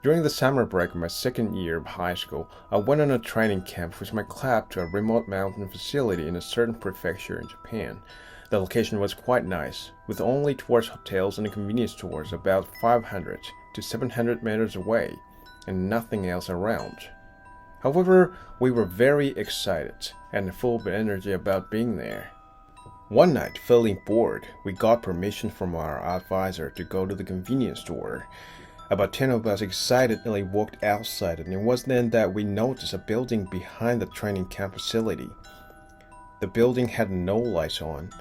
During the summer break of my second year of high school, I went on a training camp with my club to a remote mountain facility in a certain prefecture in Japan. The location was quite nice, with only tourist hotels and convenience stores about 500 to 700 meters away, and nothing else around. However, we were very excited and full of energy about being there. One night, feeling bored, we got permission from our advisor to go to the convenience store. About 10 of us excitedly walked outside, and it was then that we noticed a building behind the training camp facility. The building had no lights on,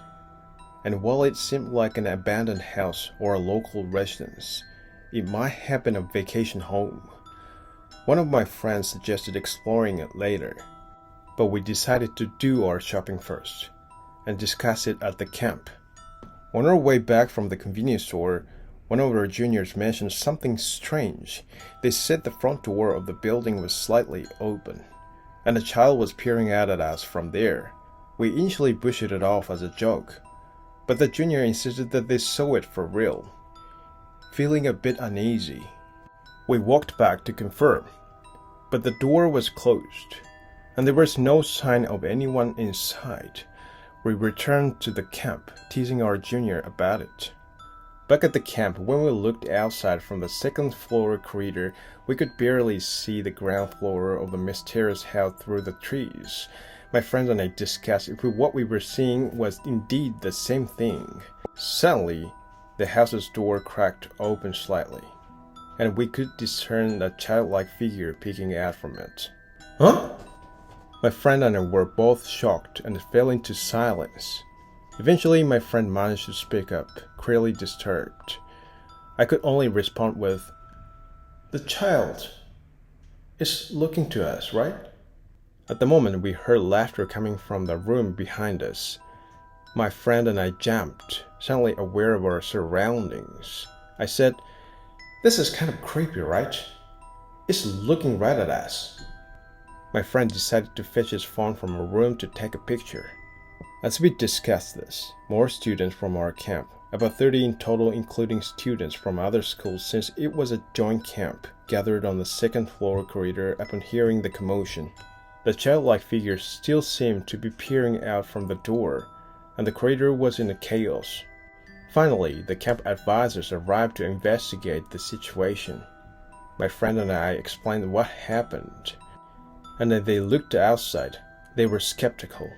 and while it seemed like an abandoned house or a local residence, it might have been a vacation home. One of my friends suggested exploring it later, but we decided to do our shopping first and discuss it at the camp. On our way back from the convenience store, one of our juniors mentioned something strange. They said the front door of the building was slightly open, and a child was peering out at us from there. We initially pushed it off as a joke, but the junior insisted that they saw it for real. Feeling a bit uneasy, we walked back to confirm, but the door was closed, and there was no sign of anyone inside. We returned to the camp, teasing our junior about it. Back at the camp, when we looked outside from the second floor corridor, we could barely see the ground floor of the mysterious house through the trees. My friends and I discussed if what we were seeing was indeed the same thing. Suddenly, the house's door cracked open slightly, and we could discern a childlike figure peeking out from it. Huh? My friend and I were both shocked and fell into silence. Eventually, my friend managed to speak up, clearly disturbed. I could only respond with, "The child is looking to us, right?" At the moment, we heard laughter coming from the room behind us. My friend and I jumped, suddenly aware of our surroundings. I said, "This is kind of creepy, right? It's looking right at us." My friend decided to fetch his phone from a room to take a picture. As we discussed this, more students from our camp, about 30 in total including students from other schools since it was a joint camp, gathered on the second floor corridor upon hearing the commotion. The childlike figure still seemed to be peering out from the door, and the corridor was in a chaos. Finally, the camp advisors arrived to investigate the situation. My friend and I explained what happened, and as they looked outside, they were skeptical.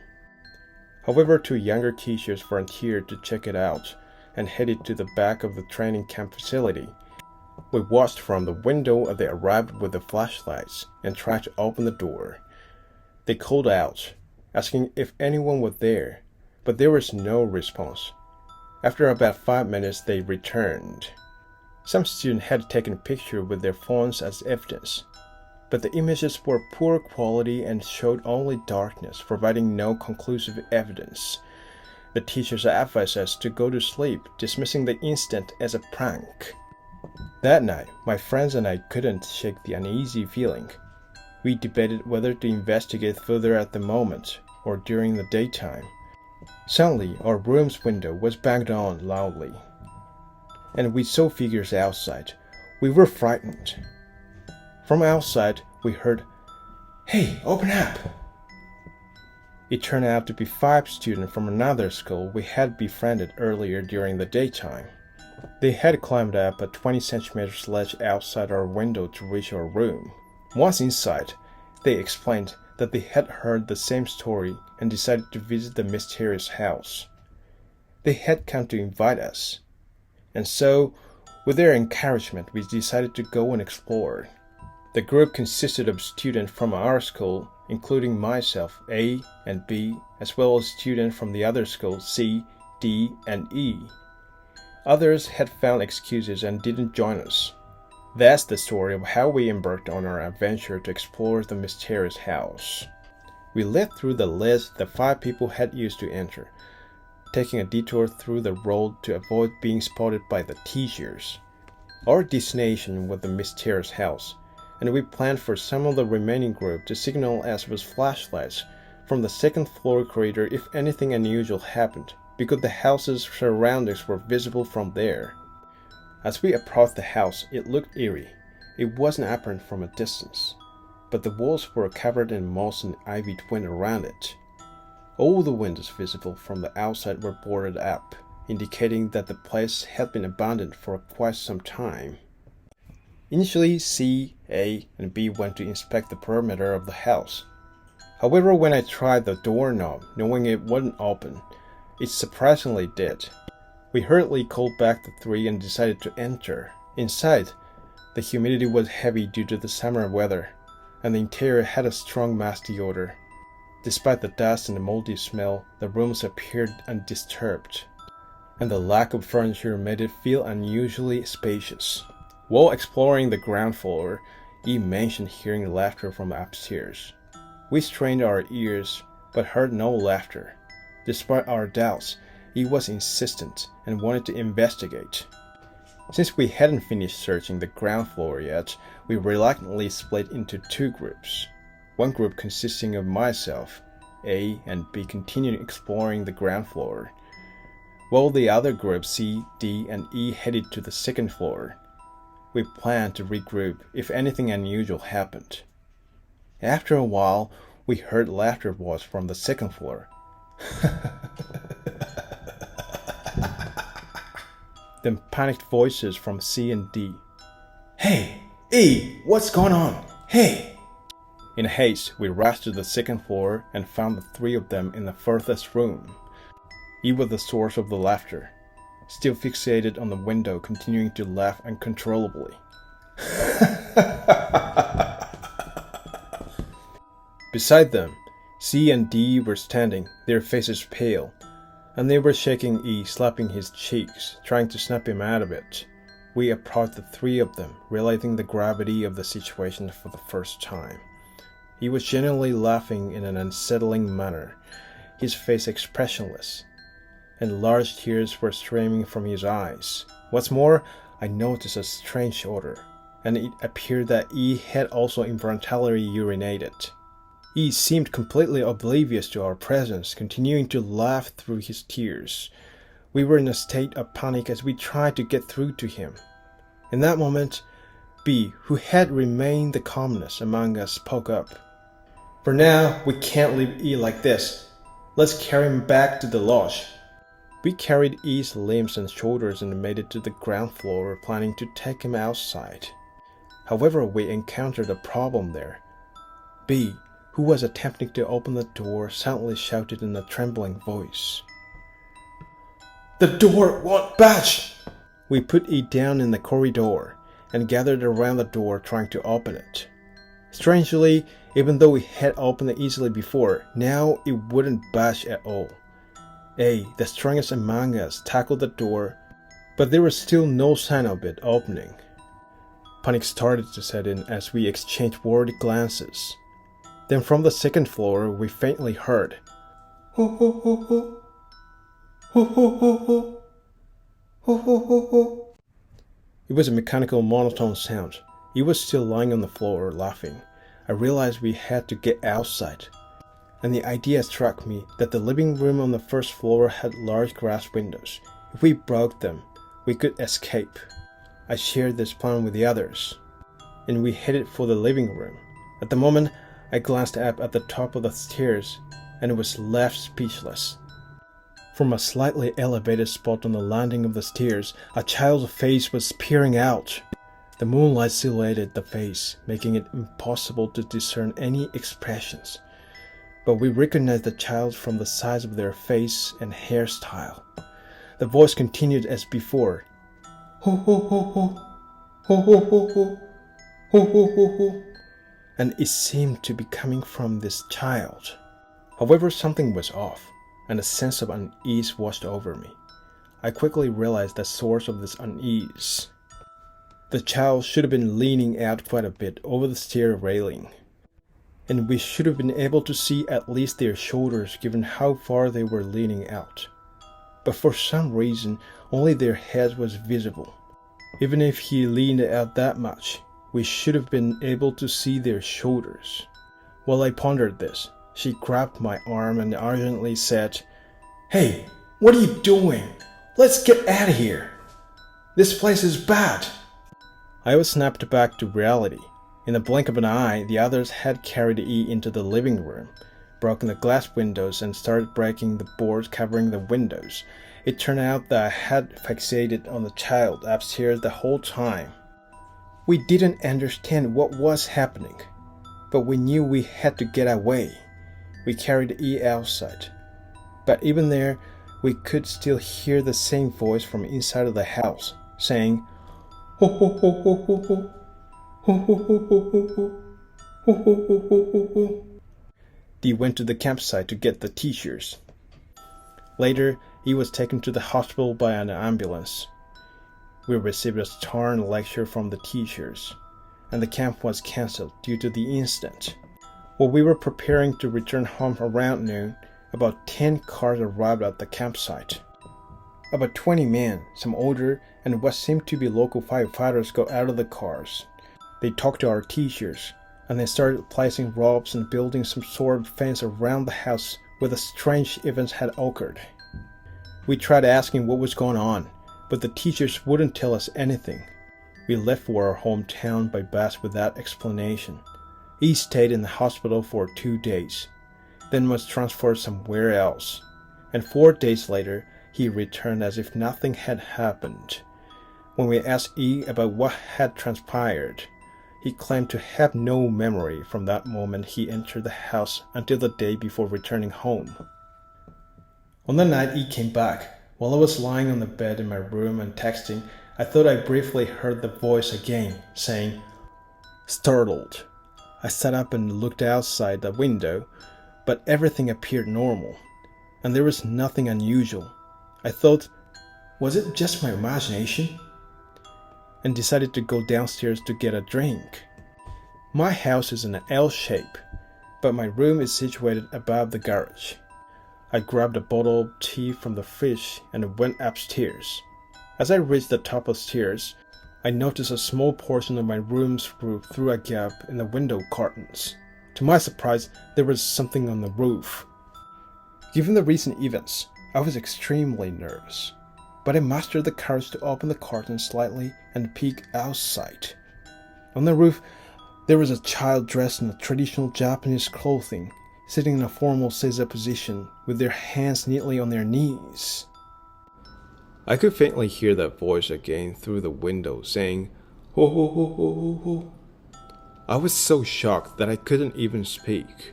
However, two younger teachers volunteered to check it out and headed to the back of the training camp facility. We watched from the window as they arrived with the flashlights and tried to open the door. They called out, asking if anyone was there, but there was no response. After about 5 minutes, they returned. Some students had taken a picture with their phones as evidence, but the images were poor quality and showed only darkness, providing no conclusive evidence. The teachers advised us to go to sleep, dismissing the incident as a prank. That night, my friends and I couldn't shake the uneasy feeling. We debated whether to investigate further at the moment or during the daytime. Suddenly, our room's window was banged on loudly, and we saw figures outside. We were frightened. From outside, we heard, "Hey, open up!" It turned out to be 5 students from another school we had befriended earlier during the daytime. They had climbed up a 20-centimeter ledge outside our window to reach our room. Once inside, they explained that they had heard the same story and decided to visit the mysterious house. They had come to invite us, and so, with their encouragement, we decided to go and explore. The group consisted of students from our school, including myself, A and B, as well as students from the other schools, C, D, and E. Others had found excuses and didn't join us. That's the story of how we embarked on our adventure to explore the mysterious house. We led through the ledge the 5 people had used to enter, taking a detour through the road to avoid being spotted by the teachers. Our destination was the mysterious house, and we planned for some of the remaining group to signal us with flashlights from the second floor corridor if anything unusual happened, because the house's surroundings were visible from there. As we approached the house, it looked eerie, It wasn't apparent from a distance, but the walls were covered in moss and ivy twined around it. All the windows visible from the outside were boarded up, indicating that the place had been abandoned for quite some time. Initially, C, A, and B went to inspect the perimeter of the house. However, when I tried the doorknob, knowing it wouldn't open, it surprisingly did. We hurriedly called back the three and decided to enter. Inside, the humidity was heavy due to the summer weather, and the interior had a strong musty odor. Despite the dust and the moldy smell, the rooms appeared undisturbed, and the lack of furniture made it feel unusually spacious. While exploring the ground floor, E mentioned hearing laughter from upstairs. We strained our ears, but heard no laughter. Despite our doubts, E was insistent and wanted to investigate. Since we hadn't finished searching the ground floor yet, we reluctantly split into two groups. One group consisting of myself, A, and B continued exploring the ground floor, while the other group C, D, and E headed to the second floor. We planned to regroup if anything unusual happened. After a while, we heard laughter was from the second floor. Then panicked voices from C and D. Hey, E, what's going on? Hey! In haste, we rushed to the second floor and found the three of them in the furthest room. E was the source of the laughter, still fixated on the window, continuing to laugh uncontrollably. Beside them, C and D were standing, their faces pale, and they were shaking E, slapping his cheeks, trying to snap him out of it. We approached the three of them, realizing the gravity of the situation for the first time. He was genuinely laughing in an unsettling manner, his face expressionless, and large tears were streaming from his eyes. What's more, I noticed a strange odor, and it appeared that E had also involuntarily urinated. E seemed completely oblivious to our presence, continuing to laugh through his tears. We were in a state of panic as we tried to get through to him. In that moment, B, who had remained the calmest among us, spoke up. For now, we can't leave E like this. Let's carry him back to the lodge. We carried E's limbs and shoulders and made it to the ground floor, planning to take him outside. However, we encountered a problem there. B, who was attempting to open the door, suddenly shouted in a trembling voice. The door won't budge! We put E down in the corridor and gathered around the door trying to open it. Strangely, even though we had opened it easily before, now it wouldn't budge at all. A, the strongest among us, tackled the door, but there was still no sign of it opening. Panic started to set in as we exchanged worried glances. Then from the second floor, we faintly heard, Ho ho ho ho. Ho ho ho ho. Ho ho ho ho. It was a mechanical monotone sound. He was still lying on the floor, laughing. I realized we had to get outside, and the idea struck me that the living room on the first floor had large glass windows. If we broke them, we could escape. I shared this plan with the others, and we headed for the living room. At the moment, I glanced up at the top of the stairs and was left speechless. From a slightly elevated spot on the landing of the stairs, a child's face was peering out. The moonlight silhouetted the face, making it impossible to discern any expressions. But we recognized the child from the size of their face and hairstyle. The voice continued as before. Ho ho ho ho. Ho ho ho ho. Ho ho ho ho. And it seemed to be coming from this child. However, something was off, and a sense of unease washed over me. I quickly realized the source of this unease. The child should have been leaning out quite a bit over the stair railing, and we should have been able to see at least their shoulders given how far they were leaning out. But for some reason, only their head was visible. Even if he leaned out that much, we should have been able to see their shoulders. While I pondered this, she grabbed my arm and urgently said, Hey, what are you doing? Let's get out of here. This place is bad. I was snapped back to reality. In the blink of an eye, the others had carried E into the living room, broken the glass windows, and started breaking the boards covering the windows. It turned out that I had fixated on the child upstairs the whole time. We didn't understand what was happening, but we knew we had to get away. We carried E outside, but even there, we could still hear the same voice from inside of the house, saying, Ho ho ho ho ho ho. Ho ho ho ho ho ho. Ho ho ho ho ho ho. Dee went to the campsite to get the teachers. Later, he was taken to the hospital by an ambulance. We received a stern lecture from the teachers, and the camp was cancelled due to the incident. While we were preparing to return home around noon, about 10 cars arrived at the campsite. About 20 men, some older and what seemed to be local firefighters, got out of the cars. They talked to our teachers, and they started placing ropes and building some sort of fence around the house where the strange events had occurred. We tried asking what was going on, but the teachers wouldn't tell us anything. We left for our hometown by bus without explanation. He stayed in the hospital for 2 days, then was transferred somewhere else, and 4 days later he returned as if nothing had happened. When we asked E about what had transpired, he claimed to have no memory from that moment he entered the house until the day before returning home. On the night E came back, while I was lying on the bed in my room and texting, I thought I briefly heard the voice again, saying, "Startled." I sat up and looked outside the window, but everything appeared normal, and there was nothing unusual. I thought, was it just my imagination? And decided to go downstairs to get a drink. My house is in an L shape, but my room is situated above the garage. I grabbed a bottle of tea from the fridge and went upstairs. As I reached the top of the stairs, I noticed a small portion of my room's roof through a gap in the window curtains. To my surprise, there was something on the roof. Given the recent events, I was extremely nervous, but I mustered the courage to open the curtain slightly and peek outside. On the roof, there was a child dressed in a traditional Japanese clothing, sitting in a formal seiza position with their hands neatly on their knees. I could faintly hear that voice again through the window saying, "Ho ho ho ho ho ho." I was so shocked that I couldn't even speak.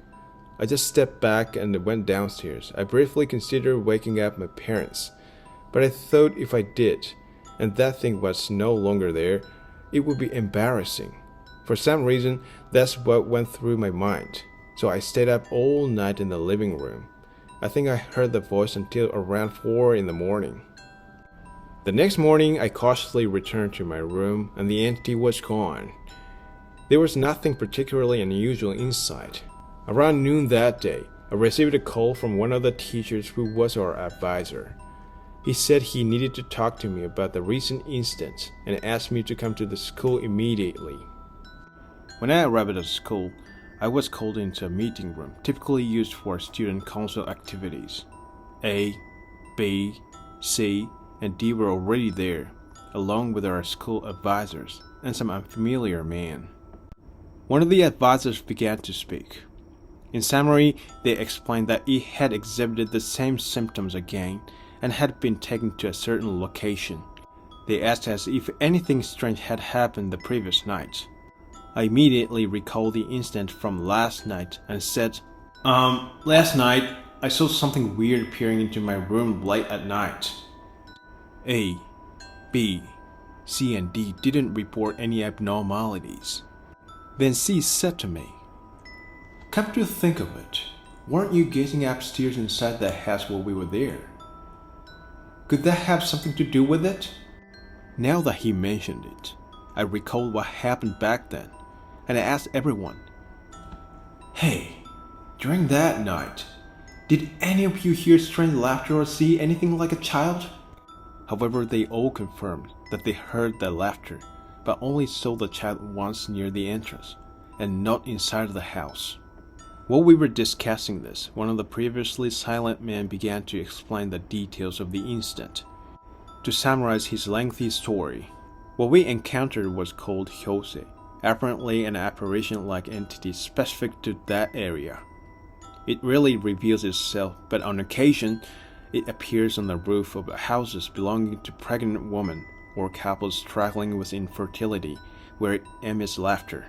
I just stepped back and went downstairs. I briefly considered waking up my parents, but I thought if I did, and that thing was no longer there, it would be embarrassing. For some reason, that's what went through my mind, so I stayed up all night in the living room. I think I heard the voice until around 4 in the morning. The next morning, I cautiously returned to my room, and the entity was gone. There was nothing particularly unusual inside. Around noon that day, I received a call from one of the teachers who was our advisor. He said he needed to talk to me about the recent incident and asked me to come to the school immediately. When I arrived at the school, I was called into a meeting room typically used for student council activities. A, B, C, and D were already there, along with our school advisors and some unfamiliar men. One of the advisors began to speak. In summary, they explained that he had exhibited the same symptoms again and had been taken to a certain location. They asked us if anything strange had happened the previous night. I immediately recalled the incident from last night and said, last night I saw something weird peering into my room late at night. A, B, C, and D didn't report any abnormalities. Then C said to me, "Come to think of it, weren't you gazing upstairs inside the house while we were there? Could that have something to do with it?" Now that he mentioned it, I recalled what happened back then, and I asked everyone, "Hey, during that night, did any of you hear strange laughter or see anything like a child?" However, they all confirmed that they heard the laughter, but only saw the child once near the entrance, and not inside the house. While we were discussing this, one of the previously silent men began to explain the details of the incident. To summarize his lengthy story, What we encountered was called Hyose, apparently an apparition-like entity specific to that area. It rarely reveals itself, but on occasion, it appears on the roof of houses belonging to pregnant women or couples struggling with infertility, where it emits laughter.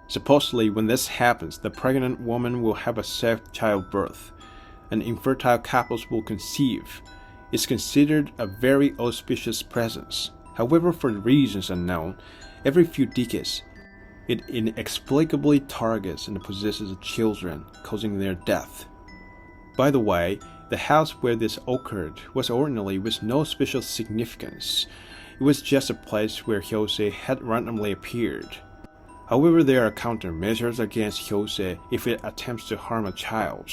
Supposedly, when this happens, the pregnant woman will have a safe childbirth, and infertile couples will conceive. It's considered a very auspicious presence. However, for reasons unknown, every few decades, it inexplicably targets and possesses children, causing their death. By the way, the house where this occurred was ordinarily with no special significance. It was just a place where Hyose had randomly appeared. However, there are countermeasures against Hyose if it attempts to harm a child.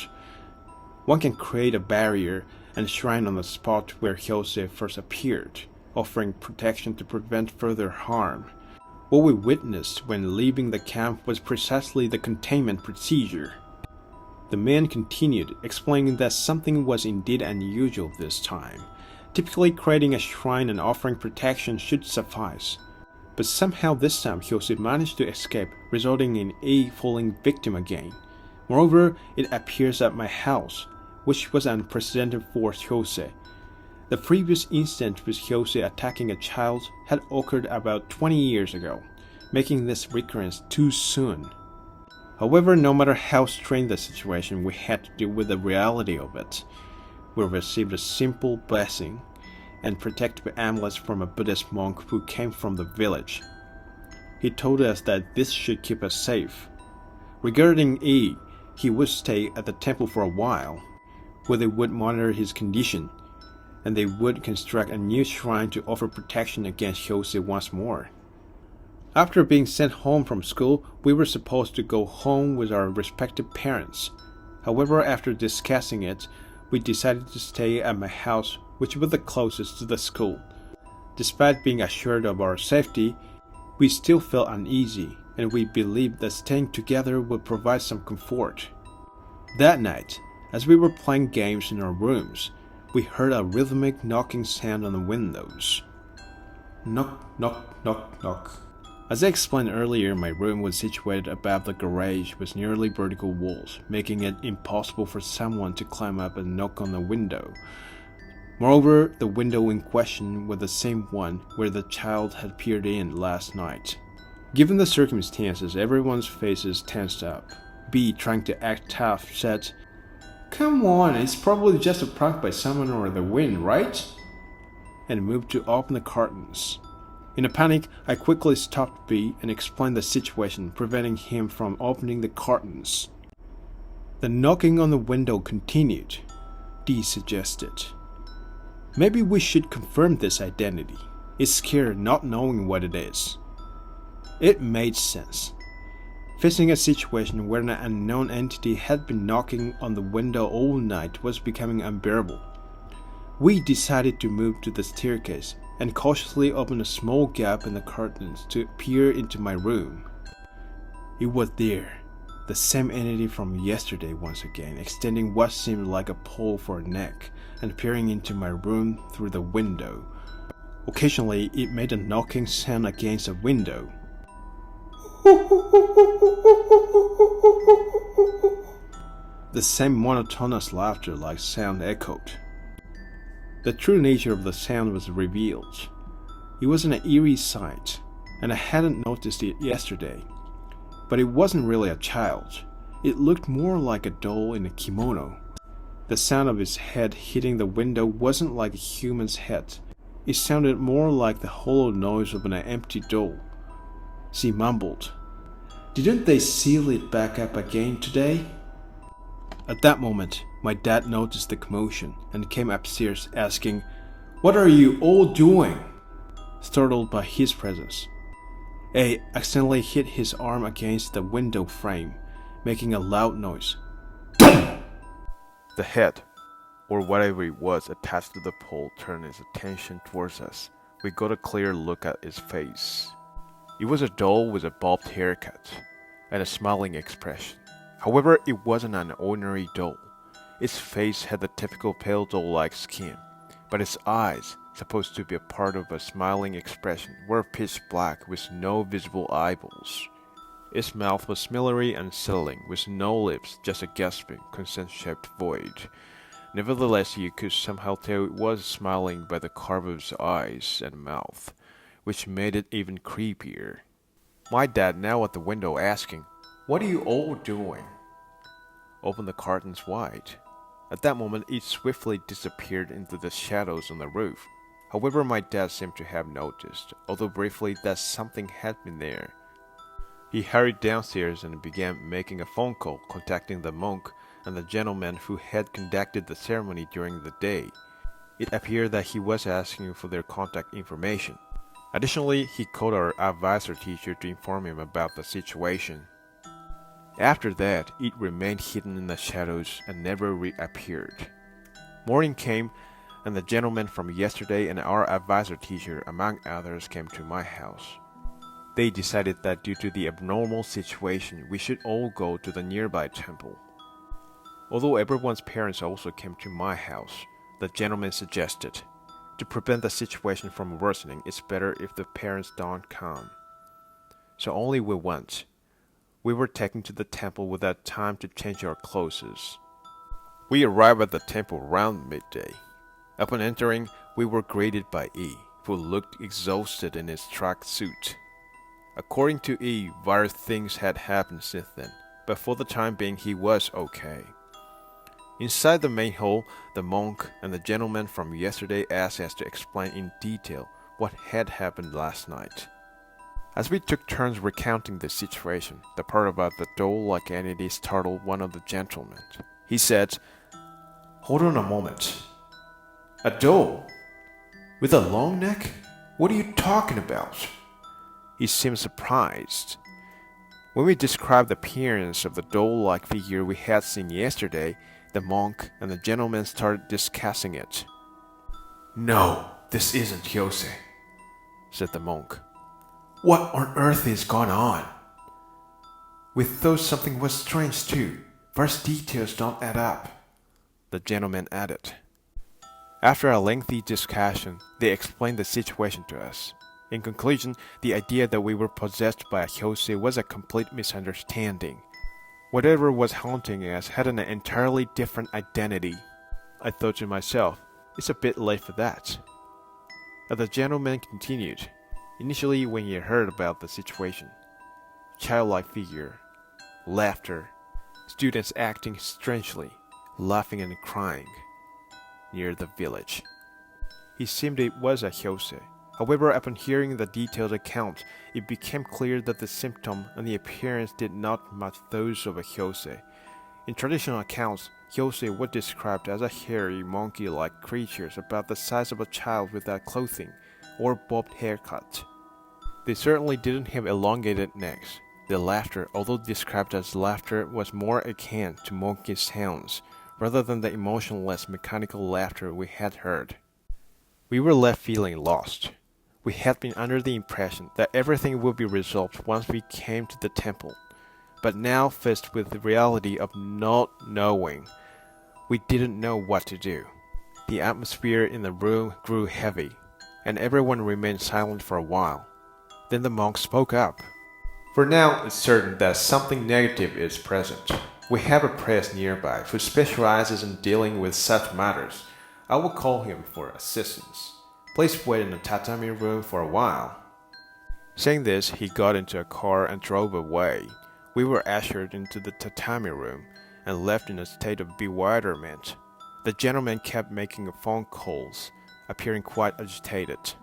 One can create a barrier and shrine on the spot where Hyose first appeared, offering protection to prevent further harm. What we witnessed when leaving the camp was precisely the containment procedure. The man continued, explaining that something was indeed unusual this time. Typically, creating a shrine and offering protection should suffice. But somehow this time Hyose managed to escape, resulting in A falling victim again. Moreover, it appears at my house, which was unprecedented for Hyose. The previous incident with Hyose attacking a child had occurred about 20 years ago, making this recurrence too soon. However, no matter how strange the situation, we had to deal with the reality of it. We received a simple blessing and protected by amulets from a Buddhist monk who came from the village. He told us that this should keep us safe. Regarding E, he would stay at the temple for a while, where they would monitor his condition, and they would construct a new shrine to offer protection against Hyose once more. After being sent home from school, we were supposed to go home with our respective parents. However, after discussing it, we decided to stay at my house, which was the closest to the school. Despite being assured of our safety, we still felt uneasy, and we believed that staying together would provide some comfort. That night, as we were playing games in our rooms, we heard a rhythmic knocking sound on the windows. Knock, knock, knock, knock. As I explained earlier, my room was situated above the garage with nearly vertical walls, making it impossible for someone to climb up and knock on the window. Moreover, the window in question was the same one where the child had peered in last night. Given the circumstances, everyone's faces tensed up. B, trying to act tough, said, "Come on, it's probably just a prank by someone or the wind, right?" and moved to open the curtains. In a panic, I quickly stopped B and explained the situation, preventing him from opening the curtains. The knocking on the window continued. D suggested, "Maybe we should confirm this identity. It's scared not knowing what it is." It made sense. Facing a situation where an unknown entity had been knocking on the window all night was becoming unbearable. We decided to move to the staircase and cautiously opened a small gap in the curtains to peer into my room. It was there, the same entity from yesterday once again, extending what seemed like a pole for a neck and peering into my room through the window. Occasionally, it made a knocking sound against a window. The same monotonous laughter-like sound echoed. The true nature of the sound was revealed. It was an eerie sight, and I hadn't noticed it yesterday. But it wasn't really a child. It looked more like a doll in a kimono. The sound of its head hitting the window wasn't like a human's head. It sounded more like the hollow noise of an empty doll. She mumbled, "Didn't they seal it back up again today?" At that moment, my dad noticed the commotion and came upstairs asking, "What are you all doing?" Startled by his presence, A accidentally hit his arm against the window frame, making a loud noise. The head, or whatever it was attached to the pole, turned its attention towards us. We got a clear look at its face. It was a doll with a bobbed haircut and a smiling expression. However, it wasn't an ordinary doll. Its face had the typical pale doll-like skin, but its eyes, supposed to be a part of a smiling expression, were pitch black with no visible eyeballs. Its mouth was smilery and settling, with no lips, just a gasping, consent-shaped void. Nevertheless, you could somehow tell it was smiling by the curve of its eyes and mouth, which made it even creepier. My dad, now at the window, asking, "What are you all doing?" opened the curtains wide. At that moment, it swiftly disappeared into the shadows on the roof. However, my dad seemed to have noticed, although briefly, that something had been there. He hurried downstairs and began making a phone call, contacting the monk and the gentleman who had conducted the ceremony during the day. It appeared that he was asking for their contact information. Additionally, he called our advisor teacher to inform him about the situation. After that, it remained hidden in the shadows and never reappeared. Morning came, and the gentleman from yesterday and our advisor teacher, among others, came to my house. They decided that due to the abnormal situation, we should all go to the nearby temple. Although everyone's parents also came to my house, the gentleman suggested, to prevent the situation from worsening, it's better if the parents don't come. So only we went. We were taken to the temple without time to change our clothes. We arrived at the temple around midday. Upon entering, we were greeted by E, who looked exhausted in his track suit. According to E, various things had happened since then, but for the time being he was okay. Inside the main hall, the monk and the gentleman from yesterday asked us to explain in detail what had happened last night. As we took turns recounting the situation, the part about the doll-like entity startled one of the gentlemen. He said, "Hold on a moment. A doll? With a long neck? What are you talking about?" He seemed surprised. When we described the appearance of the doll-like figure we had seen yesterday, the monk and the gentleman started discussing it. "No, this isn't Hyosei," said the monk. "What on earth is going on?" "We thought something was strange too. First details don't add up," the gentleman added. After a lengthy discussion, they explained the situation to us. In conclusion, the idea that we were possessed by a Hyosei was a complete misunderstanding. Whatever was haunting us had an entirely different identity. I thought to myself, it's a bit late for that. As the gentleman continued, initially when he heard about the situation, childlike figure, laughter, students acting strangely, laughing and crying, near the village. He seemed it was a Hyosei. However, upon hearing the detailed account, it became clear that the symptom and the appearance did not match those of a Hyosei. In traditional accounts, Hyosei were described as a hairy, monkey-like creatures about the size of a child without clothing, or bobbed haircut. They certainly didn't have elongated necks. Their laughter, although described as laughter, was more akin to monkey sounds, rather than the emotionless, mechanical laughter we had heard. We were left feeling lost. We had been under the impression that everything would be resolved once we came to the temple, but now faced with the reality of not knowing, we didn't know what to do. The atmosphere in the room grew heavy, and everyone remained silent for a while. Then the monk spoke up. "For now, it's certain that something negative is present. We have a priest nearby who specializes in dealing with such matters. I will call him for assistance. Please wait in the tatami room for a while." Saying this, he got into a car and drove away. We were ushered into the tatami room and left in a state of bewilderment. The gentleman kept making phone calls, appearing quite agitated.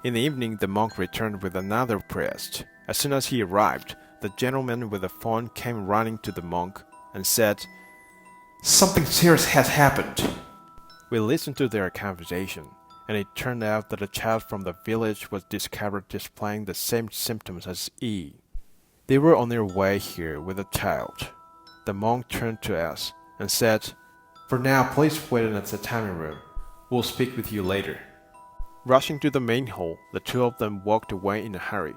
In the evening, the monk returned with another priest. As soon as he arrived, the gentleman with the phone came running to the monk and said, "Something serious has happened." We listened to their conversation, and it turned out that a child from the village was discovered displaying the same symptoms as E. They were on their way here with a child. The monk turned to us and said, "For now, please wait in the tatami room. We'll speak with you later." Rushing to the main hall, the two of them walked away in a hurry.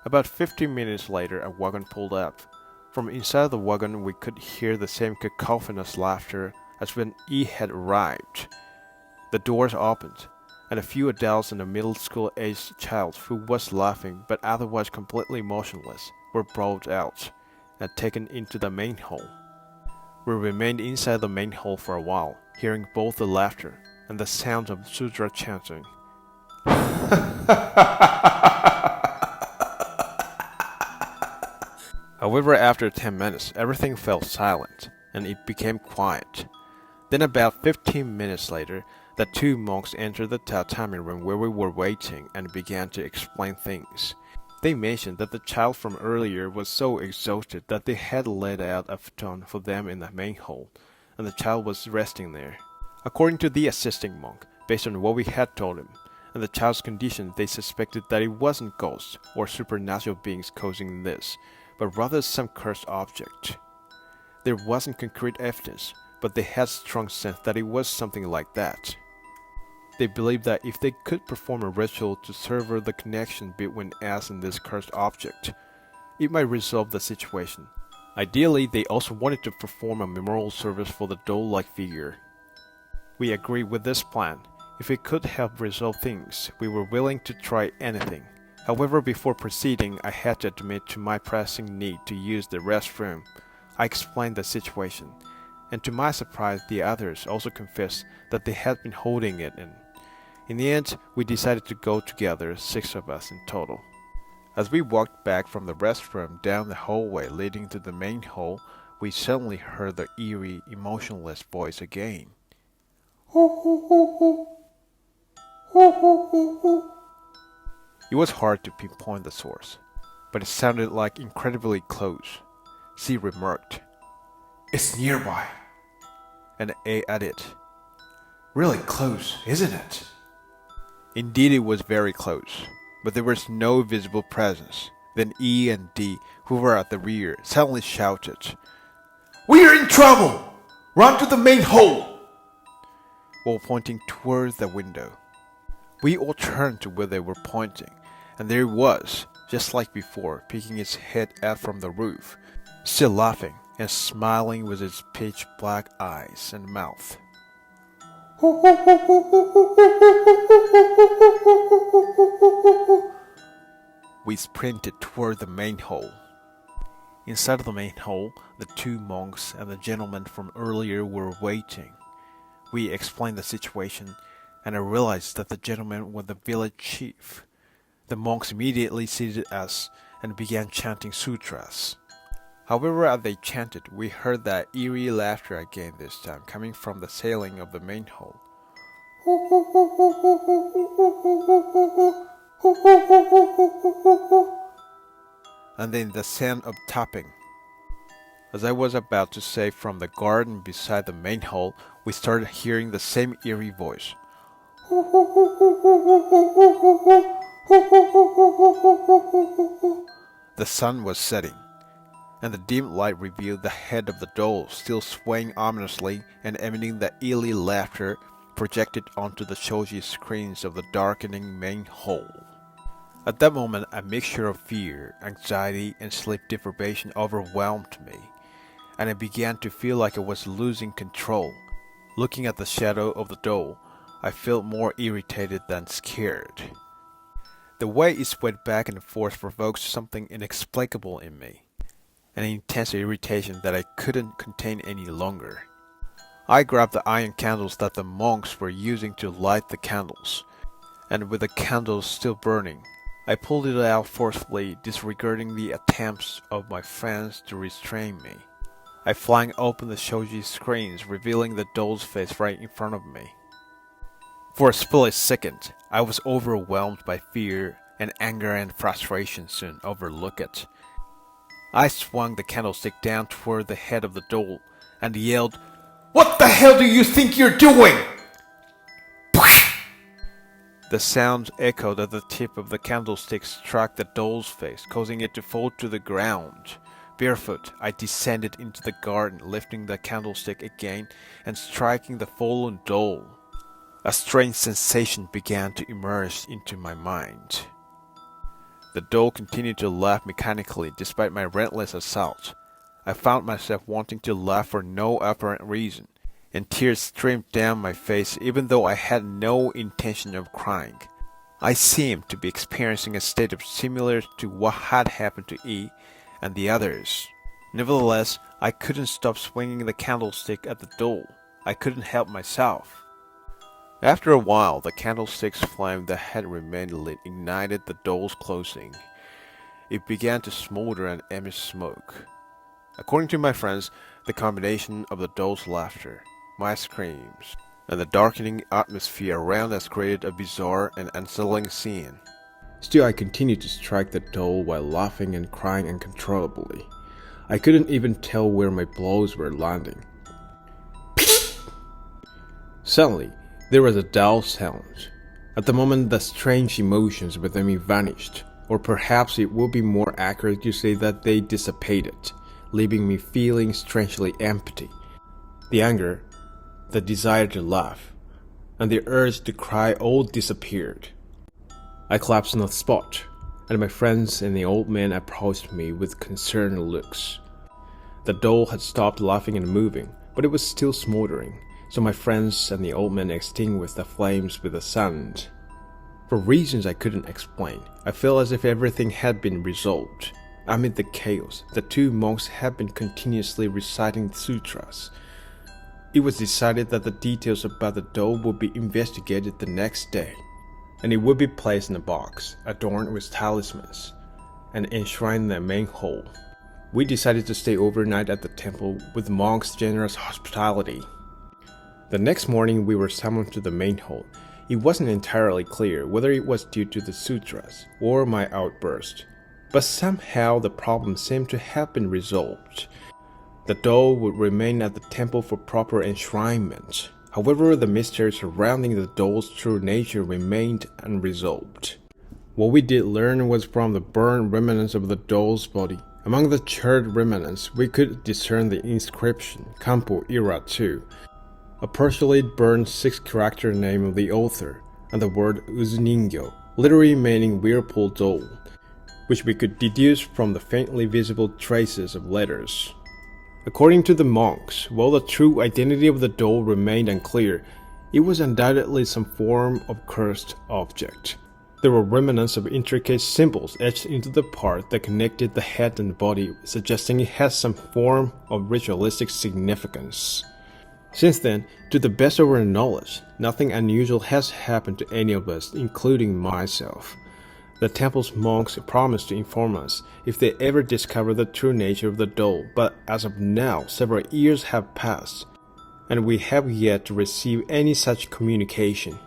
About 15 minutes later, a wagon pulled up. From inside the wagon, we could hear the same cacophonous laughter as when E had arrived. The doors opened, and a few adults and a middle school-aged child who was laughing but otherwise completely motionless were brought out and taken into the main hall. We remained inside the main hall for a while, hearing both the laughter and the sound of sutra chanting. However, after 10 minutes, everything fell silent, and it became quiet. Then about 15 minutes later, the two monks entered the tatami room where we were waiting and began to explain things. They mentioned that the child from earlier was so exhausted that they had laid out a futon for them in the main hall, and the child was resting there. According to the assisting monk, based on what we had told him, and the child's condition, they suspected that it wasn't ghosts or supernatural beings causing this, but rather some cursed object. There wasn't concrete evidence, but they had strong sense that it was something like that. They believed that if they could perform a ritual to sever the connection between us and this cursed object, it might resolve the situation. Ideally, they also wanted to perform a memorial service for the doll-like figure. We agreed with this plan. If it could help resolve things, we were willing to try anything. However, before proceeding, I had to admit to my pressing need to use the restroom. I explained the situation, and to my surprise, the others also confessed that they had been holding it in. In the end, we decided to go together, 6 of us in total. As we walked back from the restroom down the hallway leading to the main hall, we suddenly heard the eerie, emotionless voice again. It was hard to pinpoint the source, but it sounded like incredibly close. C remarked, It's nearby. and A added, Really close, isn't it? Indeed, it was very close, but there was no visible presence. Then E and D, who were at the rear, suddenly shouted, We're in trouble! Run to the main hall! while pointing towards the window. We all turned to where they were pointing, and there it was, just like before, peeking its head out from the roof, still laughing and smiling with its pitch black eyes and mouth. We sprinted toward the main hall. Inside of the main hall, the 2 monks and the gentleman from earlier were waiting. We explained the situation, and I realized that the gentleman was the village chief. The monks immediately seated us and began chanting sutras. However, as they chanted, we heard that eerie laughter again this time, coming from the ceiling of the main hall. And then the sound of tapping. As I was about to say from the garden beside the main hall, we started hearing the same eerie voice. The sun was setting, and the dim light revealed the head of the doll still swaying ominously and emitting the eerie laughter projected onto the shoji screens of the darkening main hall. At that moment, a mixture of fear, anxiety, and sleep deprivation overwhelmed me, and I began to feel like I was losing control. Looking at the shadow of the doll, I felt more irritated than scared. The way it swayed back and forth provoked something inexplicable in me, an intense irritation that I couldn't contain any longer. I grabbed the iron candles that the monks were using to light the candles, and with the candles still burning, I pulled it out forcefully, disregarding the attempts of my friends to restrain me. I flung open the shoji screens, revealing the doll's face right in front of me. For a split second, I was overwhelmed by fear, and anger and frustration soon overtook it. I swung the candlestick down toward the head of the doll and yelled, What the hell do you think you're doing? The sound echoed as the tip of the candlestick struck the doll's face, causing it to fall to the ground. Barefoot, I descended into the garden, lifting the candlestick again and striking the fallen doll. A strange sensation began to emerge into my mind. The doll continued to laugh mechanically despite my relentless assault. I found myself wanting to laugh for no apparent reason, and tears streamed down my face even though I had no intention of crying. I seemed to be experiencing a state similar to what had happened to E and the others. Nevertheless, I couldn't stop swinging the candlestick at the doll. I couldn't help myself. After a while, the candlestick's flame that had remained lit ignited the doll's clothing. It began to smolder and emit smoke. According to my friends, the combination of the doll's laughter, my screams, and the darkening atmosphere around us created a bizarre and unsettling scene. Still, I continued to strike the doll while laughing and crying uncontrollably. I couldn't even tell where my blows were landing. Suddenly, there was a dull sound. At the moment, the strange emotions within me vanished, or perhaps it would be more accurate to say that they dissipated, leaving me feeling strangely empty. The anger, the desire to laugh, and the urge to cry all disappeared. I collapsed on the spot, and my friends and the old man approached me with concerned looks. The doll had stopped laughing and moving, but it was still smoldering, so my friends and the old man extinguished the flames with a sound. For reasons I couldn't explain, I felt as if everything had been resolved. Amid the chaos, the two monks had been continuously reciting sutras. It was decided that the details about the doll would be investigated the next day, and it would be placed in a box, adorned with talismans, and enshrined in the main hall. We decided to stay overnight at the temple with the monks' generous hospitality. The next morning we were summoned to the main hall. It wasn't entirely clear whether it was due to the sutras or my outburst, but somehow the problem seemed to have been resolved. The doll would remain at the temple for proper enshrinement. However, the mystery surrounding the doll's true nature remained unresolved. What we did learn was from the burned remnants of the doll's body. Among the charred remnants, we could discern the inscription Kampo Ira 2, a partially burned 6-character name of the author, and the word Uzuningyo, literally meaning whirlpool doll, which we could deduce from the faintly visible traces of letters. According to the monks, while the true identity of the doll remained unclear, it was undoubtedly some form of cursed object. There were remnants of intricate symbols etched into the part that connected the head and body, suggesting it had some form of ritualistic significance. Since then, to the best of our knowledge, nothing unusual has happened to any of us, including myself. The temple's monks promised to inform us if they ever discover the true nature of the doll, but as of now, several years have passed, and we have yet to receive any such communication.